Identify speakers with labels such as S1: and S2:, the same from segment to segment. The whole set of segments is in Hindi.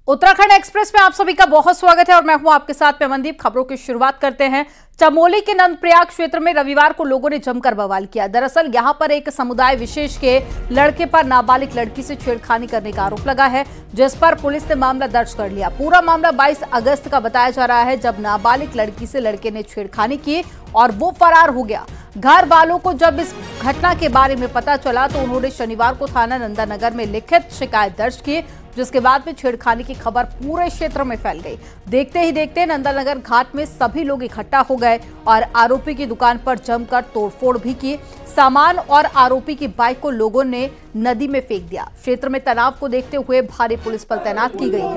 S1: उत्तराखंड एक्सप्रेस में आप सभी का बहुत स्वागत है और मैं हूं आपके साथ मनदीप। खबरों की शुरुआत करते हैं। चमोली के नंदप्रयाग क्षेत्र में रविवार को लोगों ने जमकर बवाल किया। दरअसल यहां पर एक समुदाय विशेष के लड़के पर नाबालिग लड़की से छेड़खानी करने का आरोप लगा है, जिस पर पुलिस ने मामला दर्ज कर लिया। पूरा मामला 22 अगस्त का बताया जा रहा है, जब नाबालिग लड़की से लड़के ने छेड़खानी की और वो फरार हो गया। घर वालों को जब इस घटना के बारे में पता चला तो उन्होंने शनिवार को थाना नंदानगर में लिखित शिकायत दर्ज की, जिसके बाद में छेड़खानी की खबर पूरे क्षेत्र में फैल गई। देखते ही देखते नंदानगर घाट में सभी लोग इकट्ठा हो गए और आरोपी की दुकान पर जमकर तोड़फोड़ भी की। सामान और आरोपी की बाइक को लोगों ने नदी में फेंक दिया। क्षेत्र में तनाव को देखते हुए भारी पुलिस बल तैनात की गई है।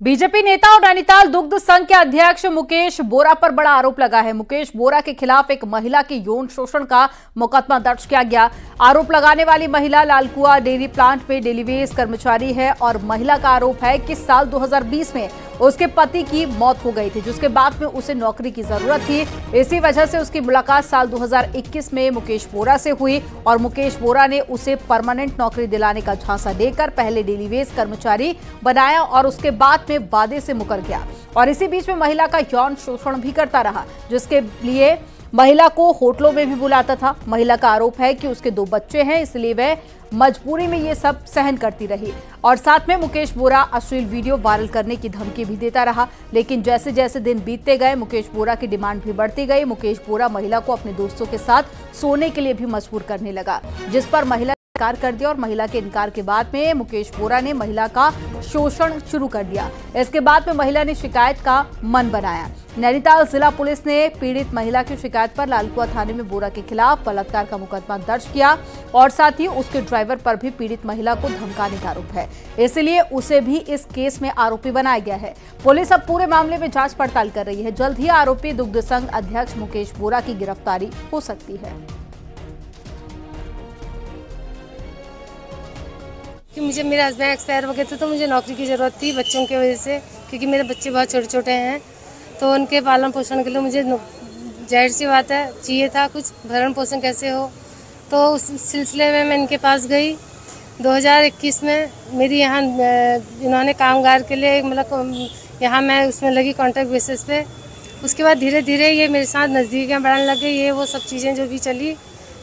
S1: बीजेपी नेता और नैनीताल दुग्ध संघ के अध्यक्ष मुकेश बोरा पर बड़ा आरोप लगा है। मुकेश बोरा के खिलाफ एक महिला के यौन शोषण का मुकदमा दर्ज किया गया। आरोप लगाने वाली महिला लालकुआ डेयरी प्लांट में डेलीवेज कर्मचारी है और महिला का आरोप है कि साल 2020 में उसके पति की मौत हो गई थी, जिसके बाद में उसे नौकरी की जरूरत थी। इसी वजह से उसकी मुलाकात साल 2021 में मुकेश बोरा से हुई और मुकेश बोरा ने उसे परमानेंट नौकरी दिलाने का झांसा देकर पहले डेलीवेज कर्मचारी बनाया और उसके बाद में वादे से मुकर गया और इसी बीच में महिला का यौन शोषण भी करता रहा, जिसके लिए महिला को होटलों में भी बुलाता था। महिला का आरोप है कि उसके 2 बच्चे हैं, इसलिए वह मजबूरी में ये सब सहन करती रही और साथ में मुकेश बोरा अश्लील वीडियो वायरल करने की धमकी भी देता रहा। लेकिन जैसे जैसे दिन बीतते गए मुकेश बोरा की डिमांड भी बढ़ती गई। मुकेश बोरा महिला को अपने दोस्तों के साथ सोने के लिए भी मजबूर करने लगा, जिस पर महिला इनकार कर दिया और महिला के इनकार के बाद में मुकेश बोरा ने महिला का शोषण शुरू कर दिया। इसके बाद में महिला ने शिकायत का मन बनाया। नैनीताल जिला पुलिस ने पीड़ित महिला की शिकायत पर लालकुआ थाने में बोरा के खिलाफ बलात्कार का मुकदमा दर्ज किया और साथ ही उसके ड्राइवर पर भी पीड़ित महिला को धमकाने का आरोप है, इसलिए उसे भी इस केस में आरोपी बनाया गया है। पुलिस अब पूरे मामले में जांच पड़ताल कर रही है। जल्द ही आरोपी दुग्ध संघ अध्यक्ष मुकेश बोरा की गिरफ्तारी हो सकती है।
S2: कि मुझे मेरे हस्बैंड एक्सपायर हो गए थे तो मुझे नौकरी की ज़रूरत थी बच्चों की वजह से, क्योंकि मेरे बच्चे बहुत छोटे छोटे हैं, तो उनके पालन पोषण के लिए मुझे जाहिर सी बात है चाहिए था कुछ भरण पोषण कैसे हो। तो उस सिलसिले में मैं इनके पास गई 2021 में। मेरी यहाँ इन्होंने कामगार के लिए मतलब यहाँ मैं उसमें लगी कॉन्ट्रैक्ट बेसिस पे। उसके बाद धीरे धीरे ये मेरे साथ नज़दीकियाँ बढ़ाने लग गई, ये वो सब चीज़ें जो भी चली।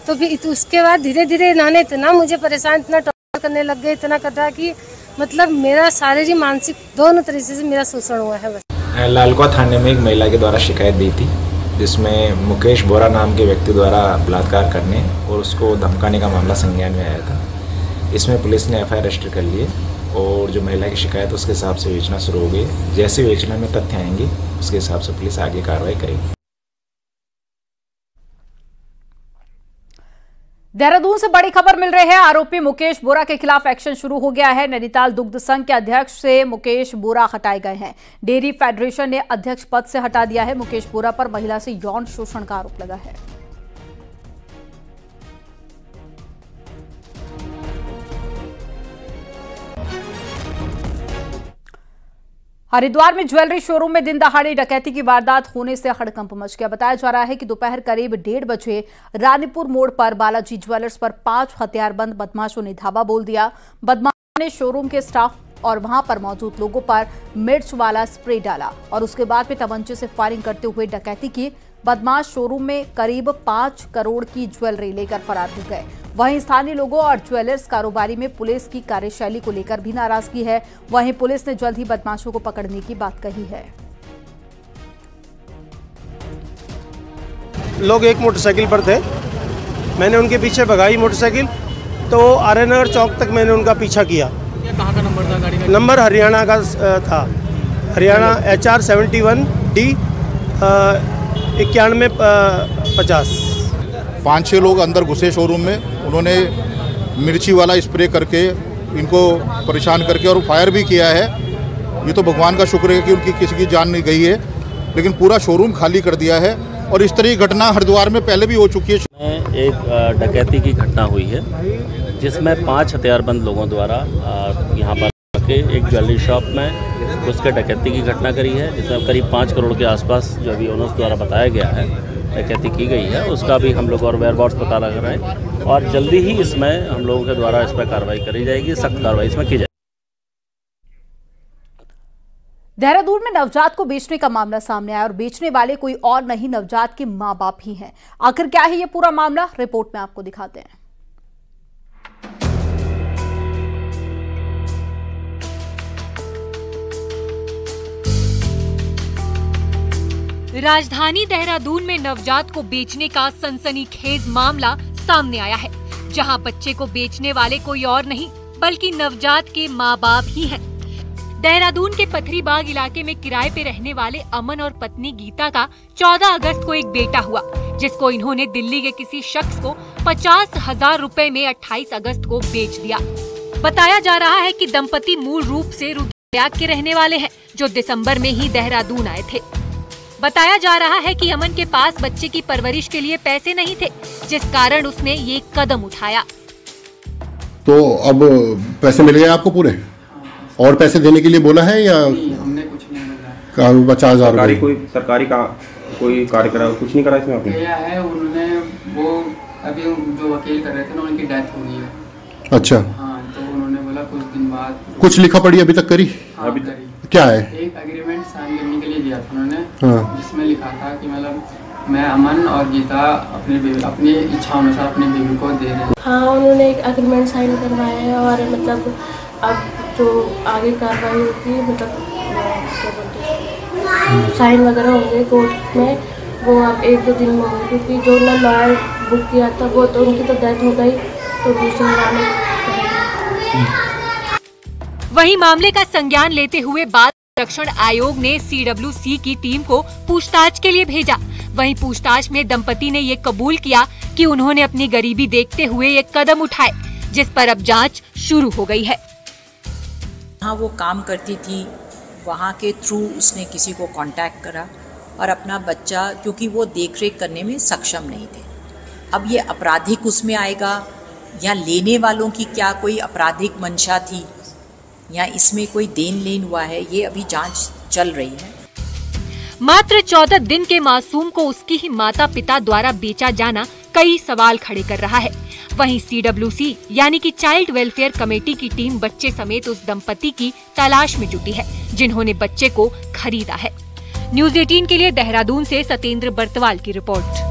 S2: तो फिर उसके बाद धीरे धीरे इन्होंने इतना मुझे परेशान, इतना करने लग गए, इतना करता कि मतलब मेरा शारीरिक मानसिक दोनों तरीके से मेरा शोषण हुआ है। बस
S3: लालकुआ थाने में एक महिला के द्वारा शिकायत दी थी, जिसमें मुकेश बोरा नाम के व्यक्ति द्वारा बलात्कार करने और उसको धमकाने का मामला संज्ञान में आया था। इसमें पुलिस ने FIR रजिस्टर कर लिए और जो महिला की शिकायत उसके हिसाब से विवेचना शुरू हो गई। जैसे विवेचना में तथ्य आएंगे उसके हिसाब से पुलिस आगे कार्रवाई करेगी।
S1: देहरादून से बड़ी खबर मिल रही है। आरोपी मुकेश बोरा के खिलाफ एक्शन शुरू हो गया है। नैनीताल दुग्ध संघ के अध्यक्ष से मुकेश बोरा हटाए गए हैं। डेयरी फेडरेशन ने अध्यक्ष पद से हटा दिया है। मुकेश बोरा पर महिला से यौन शोषण का आरोप लगा है। हरिद्वार में ज्वेलरी शोरूम में दिन दहाड़े डकैती की वारदात होने से हड़कंप मच गया। बताया जा रहा है कि दोपहर करीब 1:30 बजे रानीपुर मोड़ पर बालाजी ज्वेलर्स पर 5 हथियारबंद बदमाशों ने धावा बोल दिया। बदमाशों ने शोरूम के स्टाफ और वहां पर मौजूद लोगों पर मिर्च वाला स्प्रे डाला और उसके बाद में तमंचे से फायरिंग करते हुए डकैती की। बदमाश शोरूम में करीब 5 करोड़ की ज्वेलरी लेकर फरार हो गए। वहीं स्थानीय लोगों और ज्वेलर्स कारोबारी में पुलिस की कार्यशैली को लेकर भी नाराजगी है। वहीं पुलिस ने जल्द ही बदमाशों को पकड़ने की बात कही है।
S4: लोग एक मोटरसाइकिल पर थे, मैंने उनके पीछे भगाई मोटरसाइकिल, तो आर्यनगर चौक तक मैंने उनका पीछा किया।
S5: कहाँ का नंबर था गाड़ी का?
S4: नंबर हरियाणा का था, हरियाणा HR 71D 9150।
S6: 5-6 लोग अंदर घुसे शोरूम में। उन्होंने मिर्ची वाला स्प्रे करके इनको परेशान करके और फायर भी किया है। ये तो भगवान का शुक्र है कि उनकी किसी की जान नहीं गई है, लेकिन पूरा शोरूम खाली कर दिया है। और इस तरह की घटना हरिद्वार में पहले भी हो चुकी है।
S7: एक डकैती की घटना हुई है जिसमें 5 हथियारबंद लोगों द्वारा यहाँ पर
S5: के एक ज्वेलरी शॉप में उसके डकैती की घटना करी है, जिसमें करीब 5 करोड़ के आसपास जो अभी ओनर्स द्वारा बताया गया है डकैती की गई है। उसका भी हम लोग और वेयरहाउस पता लगा रहे हैं और जल्दी ही इसमें हम लोगों के द्वारा इस पर कार्रवाई करी जाएगी, सख्त कार्रवाई इसमें की जाएगी।
S1: देहरादून में नवजात को बेचने का मामला सामने आया और बेचने वाले कोई और नहीं, नवजात के मां बाप ही हैं। आखिर क्या है ये पूरा मामला, रिपोर्ट में आपको दिखाते हैं।
S7: राजधानी देहरादून में नवजात को बेचने का सनसनीखेज मामला सामने आया है, जहां बच्चे को बेचने वाले कोई और नहीं बल्कि नवजात के मां बाप ही हैं। देहरादून के पथरीबाग इलाके में किराए पे रहने वाले अमन और पत्नी गीता का 14 अगस्त को एक बेटा हुआ, जिसको इन्होंने दिल्ली के किसी शख्स को 50,000 रुपए में 28 अगस्त को बेच दिया। बताया जा रहा है कि दंपति मूल रूप से रुद्रप्रयाग के रहने वाले हैं, जो दिसंबर में ही देहरादून आए थे। बताया जा रहा है कि अमन के पास बच्चे की परवरिश के लिए पैसे नहीं थे, जिस कारण उसने ये कदम उठाया।
S8: तो अब पैसे मिल गए आपको पूरे? और पैसे देने के लिए बोला है या
S9: नहीं, हमने कुछ नहीं बोला।
S8: 50,000
S9: कोई सरकारी का कोई कार्य करा, कुछ नहीं करा इसमें आपने?
S10: क्या है, उन्होंने वो अभी जो वकील कर रहे थे ना, उनकी डेथ हो गई है।
S8: अच्छा।
S10: हाँ, तो उन्होंने बोला कुछ दिन बाद।
S8: कुछ लिखा पढ़ी अभी तक करी?
S10: हाँ, अभी तक
S8: क्या है?
S10: एक एग्रीमेंट साइन करने के लिए दिया था उन्होंने।
S8: हाँ।
S10: जिसमें लिखा था कि मतलब मैं अमन और गीता अपनी इच्छा अनुसार अपनी बेबी को दे रहे हैं।
S11: हाँ, उन्होंने एक एग्रीमेंट साइन करवाया है और मतलब अब जो आगे कार्रवाई होगी, मतलब क्या बोलते हैं, साइन वगैरह होंगे कोर्ट में, वो अब 1-2 दिन में होंगे, क्योंकि जो ना लॉयर बुक किया था वो तो उनकी तो डेथ हो गई, तो दूसरे वाले।
S7: वहीं मामले का संज्ञान लेते हुए बाल संरक्षण आयोग ने CWC की टीम को पूछताछ के लिए भेजा। वहीं पूछताछ में दंपति ने ये कबूल किया कि उन्होंने अपनी गरीबी देखते हुए ये कदम उठाए, जिस पर अब जांच शुरू हो गई है।
S12: जहाँ वो काम करती थी वहाँ के थ्रू उसने किसी को कांटेक्ट करा और अपना बच्चा, क्योंकि वो देखरेख करने में सक्षम नहीं थे। अब ये आपराधिक उसमें आएगा या लेने वालों की क्या कोई आपराधिक मंशा थी या इसमें कोई देन लेन हुआ है, ये अभी जांच चल रही है।
S7: मात्र 14 दिन के मासूम को उसकी ही माता पिता द्वारा बेचा जाना कई सवाल खड़े कर रहा है। वहीं CWC यानी कि चाइल्ड वेलफेयर कमेटी की टीम बच्चे समेत उस दंपति की तलाश में जुटी है, जिन्होंने बच्चे को खरीदा है। न्यूज़ 18 के लिए देहरादून से सतेंद्र बर्तवाल की रिपोर्ट।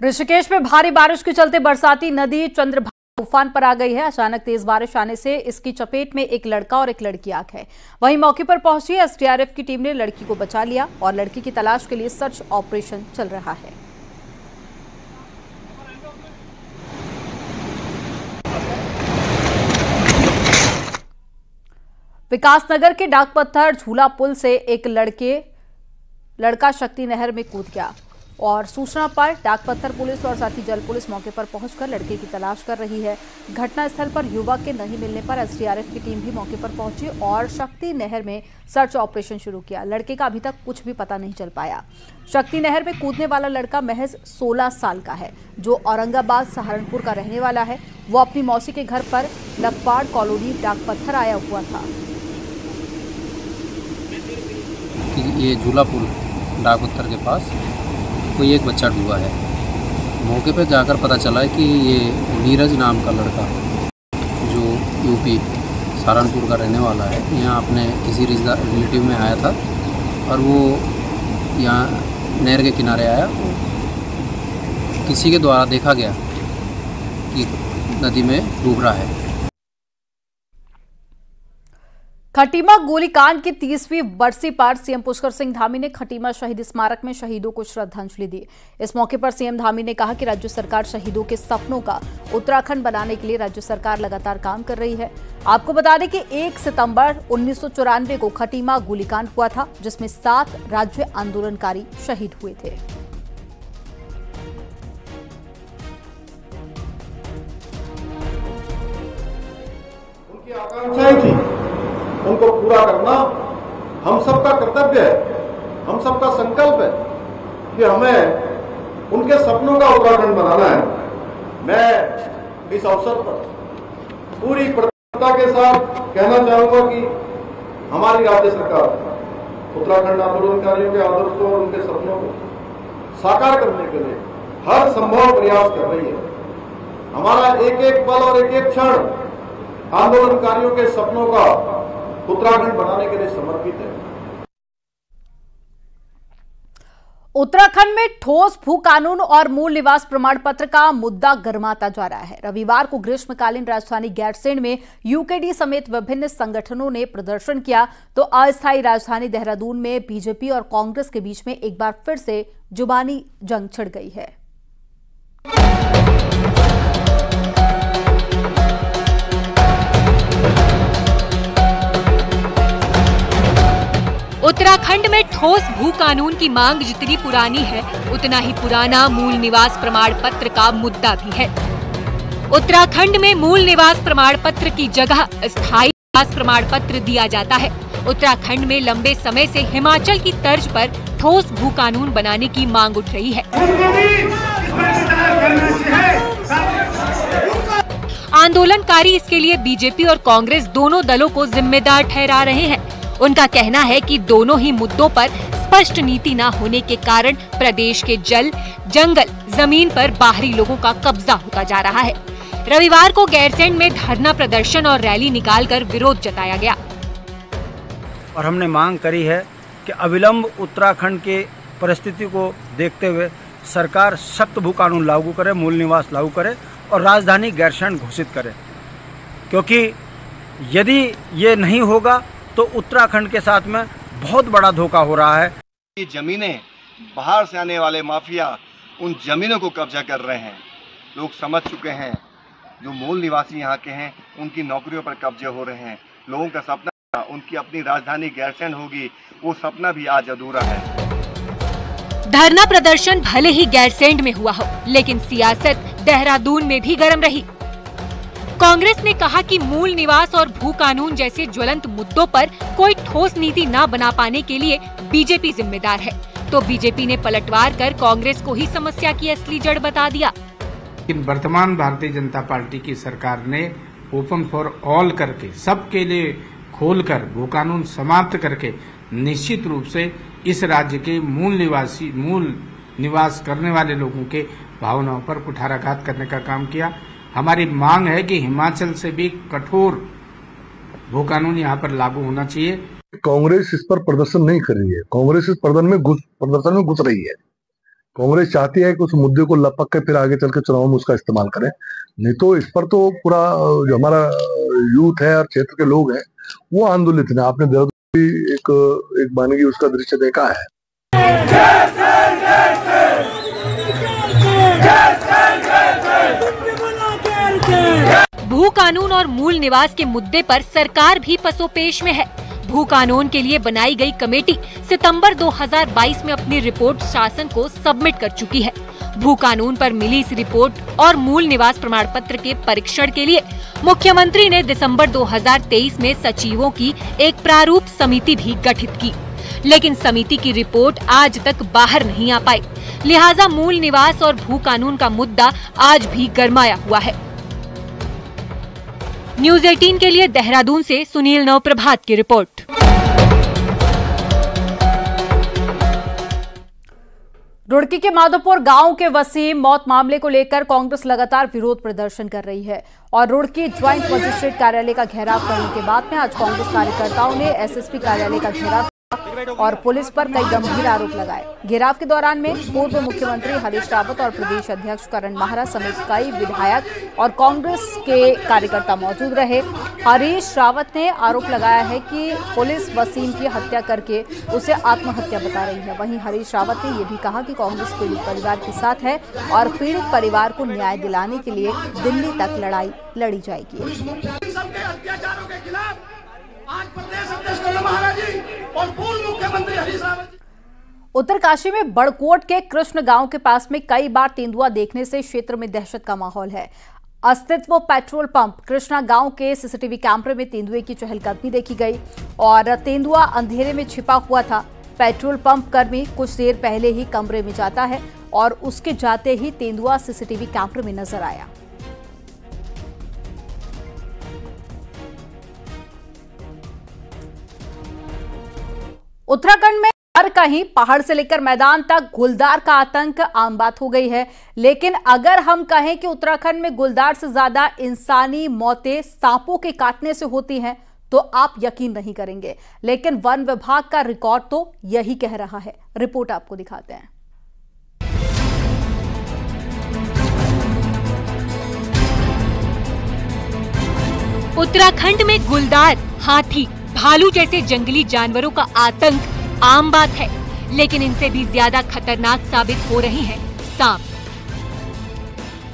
S1: ऋषिकेश में भारी बारिश के चलते बरसाती नदी चंद्रभागा उफान पर आ गई है। अचानक तेज बारिश आने से इसकी चपेट में एक लड़का और एक लड़की आ गए। वहीं मौके पर पहुंची SDRF की टीम ने लड़की को बचा लिया और लड़की की तलाश के लिए सर्च ऑपरेशन चल रहा है। विकासनगर के डाकपत्थर झूला पुल से एक लड़का शक्ति नहर में कूद गया और सूचना पर डाकपत्थर पुलिस और साथ ही जल पुलिस मौके पर पहुंचकर लड़के की तलाश कर रही है। घटनास्थल पर युवक के नहीं मिलने पर SDRF की टीम भी मौके पर पहुंची और शक्ति नहर में सर्च ऑपरेशन शुरू किया। लड़के का अभी तक कुछ भी पता नहीं चल पाया। शक्ति नहर में कूदने वाला लड़का महज 16 साल का है, जो औरंगाबाद सहारनपुर का रहने वाला है। वो अपनी मौसी के घर पर लखपाड़ कॉलोनी डाकपत्थर आया हुआ था।
S13: ये झूला पुल डाकपत्थर के पास कोई एक बच्चा डूबा है। मौके पर जाकर पता चला है कि ये नीरज नाम का लड़का जो यूपी सहारनपुर का रहने वाला है, यहाँ अपने किसी रिलेटिव में आया था और वो यहाँ नहर के किनारे आया। किसी के द्वारा देखा गया कि नदी में डूब रहा है।
S1: खटीमा गोलीकांड की 30वीं बरसी पर सीएम पुष्कर सिंह धामी ने खटीमा शहीद स्मारक में शहीदों को श्रद्धांजलि दी। इस मौके पर सीएम धामी ने कहा कि राज्य सरकार शहीदों के सपनों का उत्तराखंड बनाने के लिए राज्य सरकार लगातार काम कर रही है। आपको बता दें कि 1 सितंबर 1994 को खटीमा गोलीकांड हुआ था, जिसमें 7 राज्य आंदोलनकारी शहीद हुए थे।
S14: उनकी आकांक्षाएं थी, उनको पूरा करना हम सबका कर्तव्य है, हम सबका संकल्प है कि हमें उनके सपनों का उत्तराखंड बनाना है। मैं इस अवसर पर पूरी प्रतिबद्धता के साथ कहना चाहूंगा कि हमारी राज्य सरकार उत्तराखंड आंदोलनकारियों के आदर्शों और उनके सपनों को साकार करने के लिए हर संभव प्रयास कर रही है। हमारा एक एक पल और एक एक क्षण आंदोलनकारियों के सपनों का उत्तराखंड बनाने के लिए समर्पित है।
S1: उत्तराखंड में ठोस भू कानून और मूल निवास प्रमाण पत्र का मुद्दा गर्माता जा रहा है। रविवार को ग्रीष्मकालीन राजधानी गैरसैंण में यूकेडी समेत विभिन्न संगठनों ने प्रदर्शन किया, तो अस्थायी राजधानी देहरादून में बीजेपी और कांग्रेस के बीच में एक बार फिर से जुबानी जंग छिड़ गई है।
S7: उत्तराखंड में ठोस भू कानून की मांग जितनी पुरानी है, उतना ही पुराना मूल निवास प्रमाण पत्र का मुद्दा भी है। उत्तराखंड में मूल निवास प्रमाण पत्र की जगह स्थायी निवास प्रमाण पत्र दिया जाता है। उत्तराखंड में लंबे समय से हिमाचल की तर्ज पर ठोस भू कानून बनाने की मांग उठ रही है। आंदोलनकारी इसके लिए बीजेपी और कांग्रेस दोनों दलों को जिम्मेदार ठहरा रहे हैं। उनका कहना है कि दोनों ही मुद्दों पर स्पष्ट नीति न होने के कारण प्रदेश के जल, जंगल, जमीन पर बाहरी लोगों का कब्जा होता जा रहा है। रविवार को गैरसैंण में धरना प्रदर्शन और रैली निकालकर विरोध जताया गया
S15: और हमने मांग करी है कि अविलंब उत्तराखंड के परिस्थिति को देखते हुए सरकार सख्त भू कानून लागू करे, मूल निवास लागू करे और राजधानी गैरसैंण घोषित करे, क्योंकि यदि ये नहीं होगा तो उत्तराखंड के साथ में बहुत बड़ा धोखा हो रहा है।
S16: ये जमीनें बाहर से आने वाले माफिया उन जमीनों को कब्जा कर रहे हैं। लोग समझ चुके हैं, जो मूल निवासी यहाँ के हैं उनकी नौकरियों पर कब्जे हो रहे हैं। लोगों का सपना उनकी अपनी राजधानी गैरसैंण होगी, वो सपना भी आज अधूरा है।
S7: धरना प्रदर्शन भले ही गैरसैंण में हुआ हो, लेकिन सियासत देहरादून में भी गर्म रही। कांग्रेस ने कहा कि मूल निवास और भू कानून जैसे ज्वलंत मुद्दों पर कोई ठोस नीति न बना पाने के लिए बीजेपी जिम्मेदार है, तो बीजेपी ने पलटवार कर कांग्रेस को ही समस्या की असली जड़ बता दिया।
S17: लेकिन वर्तमान भारतीय जनता पार्टी की सरकार ने ओपन फॉर ऑल करके सबके लिए खोलकर भू कानून समाप्त करके निश्चित रूप से इस राज्य के मूल निवास करने वाले लोगों के भावनाओं पर कुठाराघात करने का काम किया। हमारी मांग है कि हिमाचल से भी कठोर भू कानून यहाँ पर लागू होना चाहिए।
S18: कांग्रेस इस पर प्रदर्शन नहीं कर रही है, कांग्रेस इस प्रदर्शन में घुस रही है। कांग्रेस चाहती है कि उस मुद्दे को लपक के फिर आगे चल के चुनाव में उसका इस्तेमाल करें, नहीं तो इस पर तो पूरा जो हमारा यूथ है और क्षेत्र के लोग हैं वो आंदोलित है। आपने देहरादून भी एक बानगी उसका दृश्य देखा है।
S7: भू कानून और मूल निवास के मुद्दे पर सरकार भी पसोपेश में है। भू कानून के लिए बनाई गई कमेटी सितंबर 2022 में अपनी रिपोर्ट शासन को सबमिट कर चुकी है। भू कानून पर मिली इस रिपोर्ट और मूल निवास प्रमाण पत्र के परीक्षण के लिए मुख्यमंत्री ने दिसंबर 2023 में सचिवों की एक प्रारूप समिति भी गठित की, लेकिन समिति की रिपोर्ट आज तक बाहर नहीं आ पाई। लिहाजा मूल निवास और भू कानून का मुद्दा आज भी गरमाया हुआ है। न्यूज़ 18 के लिए देहरादून से सुनील नवप्रभात की रिपोर्ट।
S1: रुड़की के माधोपुर गांव के वसीम मौत मामले को लेकर कांग्रेस लगातार विरोध प्रदर्शन कर रही है और रुड़की ज्वाइंट मजिस्ट्रेट कार्यालय का घेराव करने के बाद में आज कांग्रेस कार्यकर्ताओं ने एसएसपी कार्यालय का घेराव और पुलिस पर कई गंभीर आरोप लगाए। घेराव के दौरान में पूर्व मुख्यमंत्री हरीश रावत और प्रदेश अध्यक्ष करण माहरा समेत कई विधायक और कांग्रेस के कार्यकर्ता मौजूद रहे। हरीश रावत ने आरोप लगाया है कि पुलिस वसीम की हत्या करके उसे आत्महत्या बता रही है। वहीं हरीश रावत ने यह भी कहा कि कांग्रेस पीड़ित परिवार के साथ है और पीड़ित परिवार को न्याय दिलाने के लिए दिल्ली तक लड़ाई लड़ी जाएगी।
S19: आज प्रदेश अध्यक्ष करण माहरा जी और पूर्व मुख्यमंत्री हरीश रावत।
S1: उत्तरकाशी में बड़कोट के कृष्ण गांव के पास में कई बार तेंदुआ देखने से क्षेत्र में दहशत का माहौल है। अस्तित्व पेट्रोल पंप कृष्णा गांव के सीसीटीवी कैमरे में तेंदुए की चहलकदमी देखी गई और तेंदुआ अंधेरे में छिपा हुआ था। पेट्रोल पंप कर्मी कुछ देर पहले ही कमरे में जाता है और उसके जाते ही तेंदुआ सीसीटीवी कैमरे में नजर आया। उत्तराखंड में हर कहीं पहाड़ से लेकर मैदान तक गुलदार का आतंक आम बात हो गई है। लेकिन अगर हम कहें कि उत्तराखंड में गुलदार से ज्यादा इंसानी मौतें सांपों के काटने से होती हैं तो आप यकीन नहीं करेंगे। लेकिन वन विभाग का रिकॉर्ड तो यही कह रहा है। रिपोर्ट आपको दिखाते हैं।
S7: उत्तराखंड में गुलदार, हाथी, भालू जैसे जंगली जानवरों का आतंक आम बात है, लेकिन इनसे भी ज्यादा खतरनाक साबित हो रहे हैं सांप।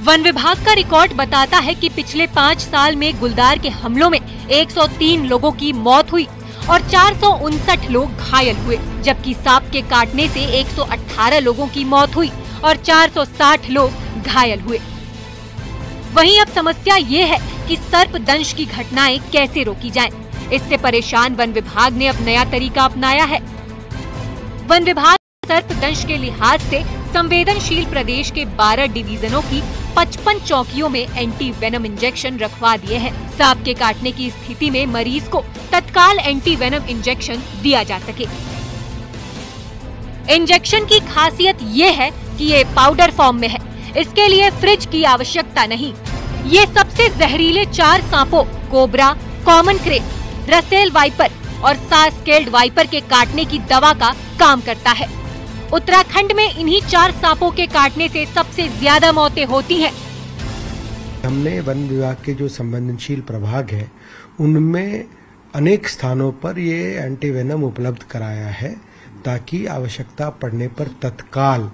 S7: वन विभाग का रिकॉर्ड बताता है कि पिछले 5 साल में गुलदार के हमलों में 103 लोगों की मौत हुई और 459 लोग घायल हुए, जबकि सांप के काटने से 118 लोगों की मौत हुई और 460 लोग घायल हुए। वहीं अब समस्या ये है कि सर्पदंश की घटनाएं कैसे रोकी जाएं। इससे परेशान वन विभाग ने अब नया तरीका अपनाया है। वन विभाग सर्पदंश के लिहाज से संवेदनशील प्रदेश के 12 डिवीजनों की 55 चौकियों में एंटी वेनम इंजेक्शन रखवा दिए हैं। सांप के काटने की स्थिति में मरीज को तत्काल एंटी वेनम इंजेक्शन दिया जा सके। इंजेक्शन की खासियत ये है कि ये पाउडर फॉर्म में है, इसके लिए फ्रिज की आवश्यकता नहीं। ये सबसे जहरीले 4 सांपों cobra, common crepe, Russell viper और सास्केल्ड वाइपर के काटने की दवा का काम करता है। उत्तराखंड में इन्हीं 4 सांपों के काटने से सबसे ज्यादा मौतें होती हैं।
S20: हमने वन विभाग के जो संवेदनशील प्रभाग है उनमें अनेक स्थानों पर ये एंटीवेनम उपलब्ध कराया है, ताकि आवश्यकता पड़ने पर तत्काल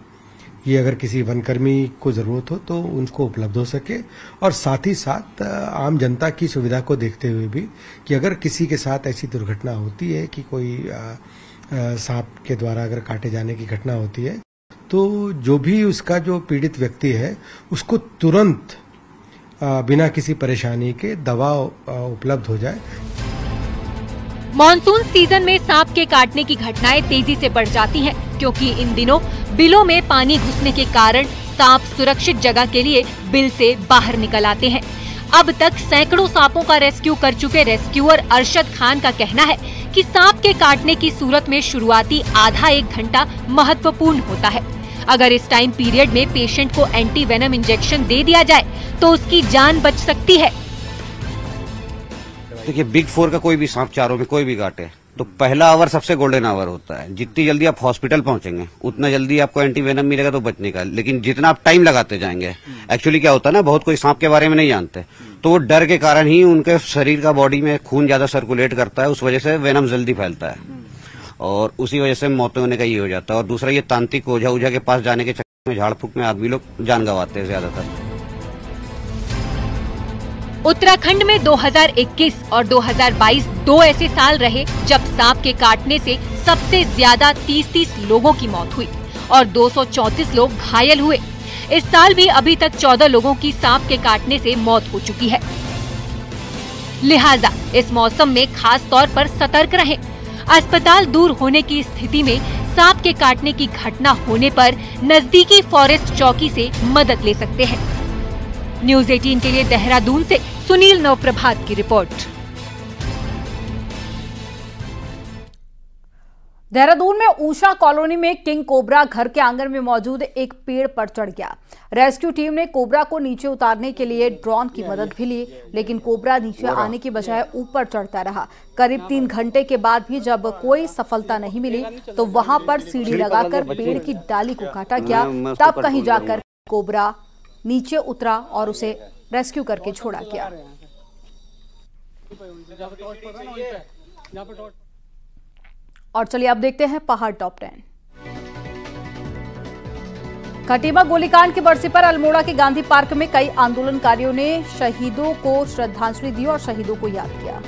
S20: ये अगर किसी वनकर्मी को जरूरत हो तो उनको उपलब्ध हो सके, और साथ ही साथ आम जनता की सुविधा को देखते हुए भी कि अगर किसी के साथ ऐसी दुर्घटना होती है कि कोई सांप के द्वारा अगर काटे जाने की घटना होती है तो जो भी उसका जो पीड़ित व्यक्ति है उसको तुरंत बिना किसी परेशानी के दवा उपलब्ध हो जाए।
S7: मॉनसून सीजन में सांप के काटने की घटनाएं तेजी से बढ़ जाती हैं, क्योंकि इन दिनों बिलों में पानी घुसने के कारण सांप सुरक्षित जगह के लिए बिल से बाहर निकल आते हैं। अब तक सैकड़ों सांपों का रेस्क्यू कर चुके रेस्क्यूअर अरशद खान का कहना है कि सांप के काटने की सूरत में शुरुआती आधा 1 घंटा महत्वपूर्ण होता है। अगर इस टाइम पीरियड में पेशेंट को एंटी वेनम इंजेक्शन दे दिया जाए तो उसकी जान बच सकती है।
S21: देखिए, बिग 4 का कोई भी सांप चारों में कोई भी काटे तो पहला आवर सबसे गोल्डन आवर होता है। जितनी जल्दी आप हॉस्पिटल पहुंचेंगे उतना जल्दी आपको एंटी वेनम मिलेगा तो बचने का। लेकिन जितना आप टाइम लगाते जाएंगे, एक्चुअली क्या होता है ना, बहुत कोई सांप के बारे में नहीं जानते, तो वो डर के कारण ही उनके शरीर का बॉडी में खून ज्यादा सर्कुलेट करता है, उस वजह से वेनम जल्दी फैलता है और उसी वजह से मौतें होने का ये हो जाता है। और दूसरा, ये तांत्रिक ओझा उझा के पास जाने के चक्कर में झाड़ फूक में आदमी लोग जान गंवाते हैं ज्यादातर।
S7: उत्तराखंड में 2021 और 2022 2 ऐसे साल रहे जब सांप के काटने से सबसे ज्यादा 30 लोगों की मौत हुई और 234 लोग घायल हुए। इस साल भी अभी तक 14 लोगों की सांप के काटने से मौत हो चुकी है। लिहाजा इस मौसम में खास तौर पर सतर्क रहें। अस्पताल दूर होने की स्थिति में सांप के काटने की घटना होने पर नजदीकी फॉरेस्ट चौकी से मदद ले सकते हैं। न्यूज़ 18 के लिए देहरादून से सुनील नवप्रभात की रिपोर्ट।
S1: देहरादून में ऊषा कॉलोनी में किंग कोबरा घर के आंगन में मौजूद एक पेड़ पर चढ़ गया। रेस्क्यू टीम ने कोबरा को नीचे उतारने के लिए ड्रोन की मदद भी ली, लेकिन कोबरा नीचे आने की बजाय ऊपर चढ़ता रहा। करीब 3 घंटे के बाद भी जब कोई सफलता नहीं मिली तो वहां पर सीढ़ी लगाकर पेड़ की डाली को काटा गया। तब कहीं जाकर कोबरा नीचे उतरा और उसे रेस्क्यू करके छोड़ा गया। और चलिए अब देखते हैं पहाड़ टॉप 10। खटीमा गोलीकांड की बरसी पर अल्मोड़ा के गांधी पार्क में कई आंदोलनकारियों ने शहीदों को श्रद्धांजलि दी और शहीदों को याद किया।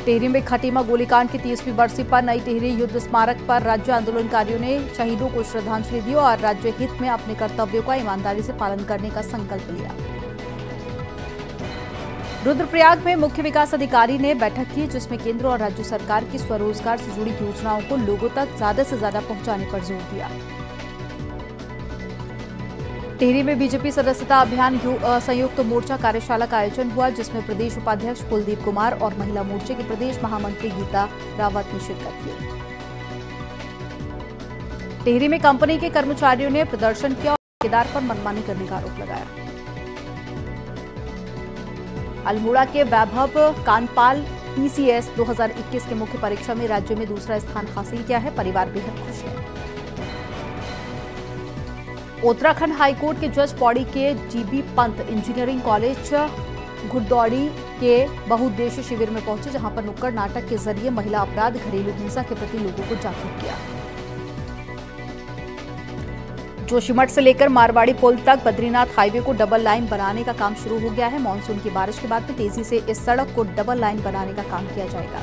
S1: टिहरी में खटीमा गोलीकांड की 30वीं बरसी पर नई टिहरी युद्ध स्मारक पर राज्य आंदोलनकारियों ने शहीदों को श्रद्धांजलि दी और राज्य हित में अपने कर्तव्यों का ईमानदारी से पालन करने का संकल्प लिया। रुद्रप्रयाग में मुख्य विकास अधिकारी ने बैठक की, जिसमें केंद्र और राज्य सरकार की स्वरोजगार से जुड़ी योजनाओं को लोगों तक ज्यादा से ज्यादा पहुंचाने पर जोर दिया। टिहरी में बीजेपी सदस्यता अभियान संयुक्त मोर्चा कार्यशाला का आयोजन हुआ, जिसमें प्रदेश उपाध्यक्ष कुलदीप कुमार और महिला मोर्चे की प्रदेश महामंत्री गीता रावत ने शिरकत की। टिहरी में कंपनी के कर्मचारियों ने प्रदर्शन किया और ठेकेदार पर मनमानी करने का आरोप लगाया। अल्मोड़ा के वैभव कानपाल पीसीएस 2021 के मुख्य परीक्षा में राज्य में दूसरा स्थान हासिल किया है। परिवार बेहद खुश है। उत्तराखंड हाईकोर्ट के जज पौड़ी के जीबी पंत इंजीनियरिंग कॉलेज घुड़दौड़ी के बहुउद्देशीय शिविर में पहुंचे, जहां पर नुक्कड़ नाटक के जरिए महिला अपराध, घरेलू हिंसा के प्रति लोगों को जागरूक किया। जोशीमठ से लेकर मारवाड़ी पुल तक बद्रीनाथ हाईवे को डबल लाइन बनाने का काम शुरू हो गया है। मानसून की बारिश के बाद में तेजी से इस सड़क को डबल लाइन बनाने का काम किया जाएगा।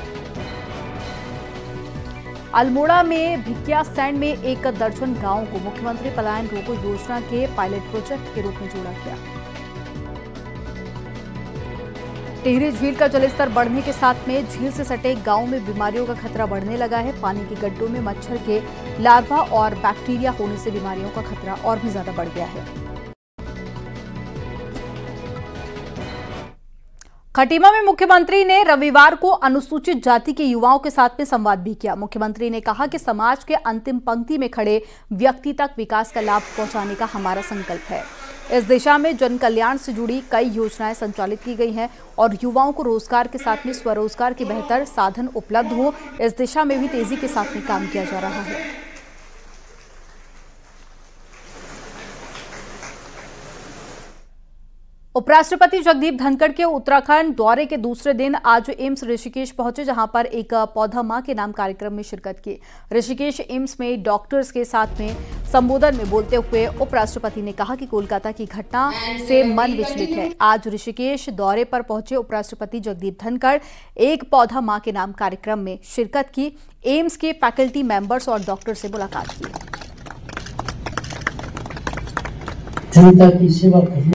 S1: अल्मोड़ा में भिकिया सैंड में 1 दर्जन गांवों को मुख्यमंत्री पलायन रोको योजना के पायलट प्रोजेक्ट के रूप में जोड़ा गया। टिहरी झील का जलस्तर बढ़ने के साथ में झील से सटे गांव में बीमारियों का खतरा बढ़ने लगा है। पानी के गड्ढों में मच्छर के लार्वा और बैक्टीरिया होने से बीमारियों का खतरा और भी ज्यादा बढ़ गया है। खटीमा में मुख्यमंत्री ने रविवार को अनुसूचित जाति के युवाओं के साथ में संवाद भी किया। मुख्यमंत्री ने कहा कि समाज के अंतिम पंक्ति में खड़े व्यक्ति तक विकास का लाभ पहुंचाने का हमारा संकल्प है। इस दिशा में जन कल्याण से जुड़ी कई योजनाएं संचालित की गई हैं और युवाओं को रोजगार के साथ में स्वरोजगार के बेहतर साधन उपलब्ध हो, इस दिशा में भी तेजी के साथ में काम किया जा रहा है। उपराष्ट्रपति जगदीप धनखड़ के उत्तराखंड दौरे के दूसरे दिन आज एम्स ऋषिकेश पहुंचे, जहां पर एक पौधा मां के नाम कार्यक्रम में शिरकत की। ऋषिकेश एम्स में डॉक्टर्स के साथ में संबोधन में बोलते हुए उपराष्ट्रपति ने कहा कि कोलकाता की घटना से मन विचलित है। आज ऋषिकेश दौरे पर पहुंचे उपराष्ट्रपति जगदीप धनखड़ एक पौधा मां के नाम कार्यक्रम में शिरकत की। एम्स के फैकल्टी मेंबर्स और डॉक्टर से मुलाकात की।
S2: जनता की सेवा करने,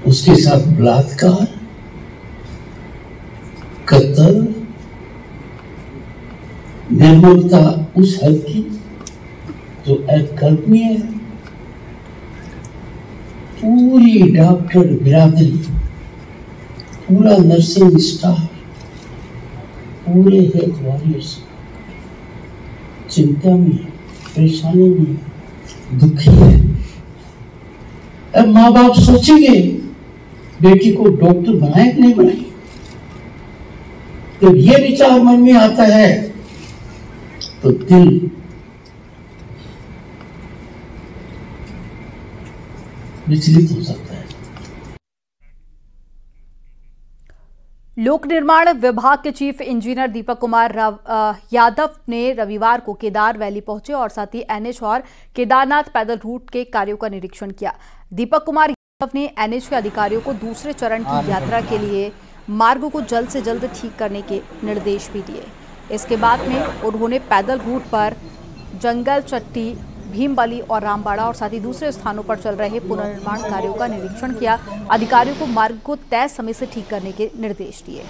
S2: उसके साथ बलात्कार, कत्ल, निर्ममता उस हद की जो अकल्पनीय है। पूरी डॉक्टर बिरादरी, पूरा नर्सिंग स्टाफ, पूरे हेल्थ वॉरियर्स चिंता में, परेशानी में, दुखी है। अब माँ बाप सोचेंगे बेटी को डॉक्टर बनाए कि नहीं बनाए। जब ये विचार मन में आता है तो दिल विचलित हो जाता है।
S1: लोक निर्माण विभाग के चीफ इंजीनियर दीपक कुमार यादव ने रविवार को केदार वैली पहुंचे और साथ ही एनएच और केदारनाथ पैदल रूट के कार्यों का निरीक्षण किया। दीपक कुमार यादव ने एनएच के अधिकारियों को दूसरे चरण की यात्रा के लिए मार्ग को जल्द से जल्द ठीक करने के निर्देश भी दिए। इसके बाद में उन्होंने पैदल रूट पर जंगल चट्टी, भीमबली और रामबाड़ा और साथ ही दूसरे स्थानों पर चल रहे पुनर्निर्माण कार्यों का निरीक्षण किया। अधिकारियों को मार्ग को तय समय से ठीक करने के निर्देश दिए।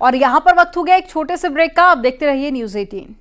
S1: और यहां पर वक्त हो गया एक छोटे से ब्रेक का। अब देखते रहिए न्यूज़ 18।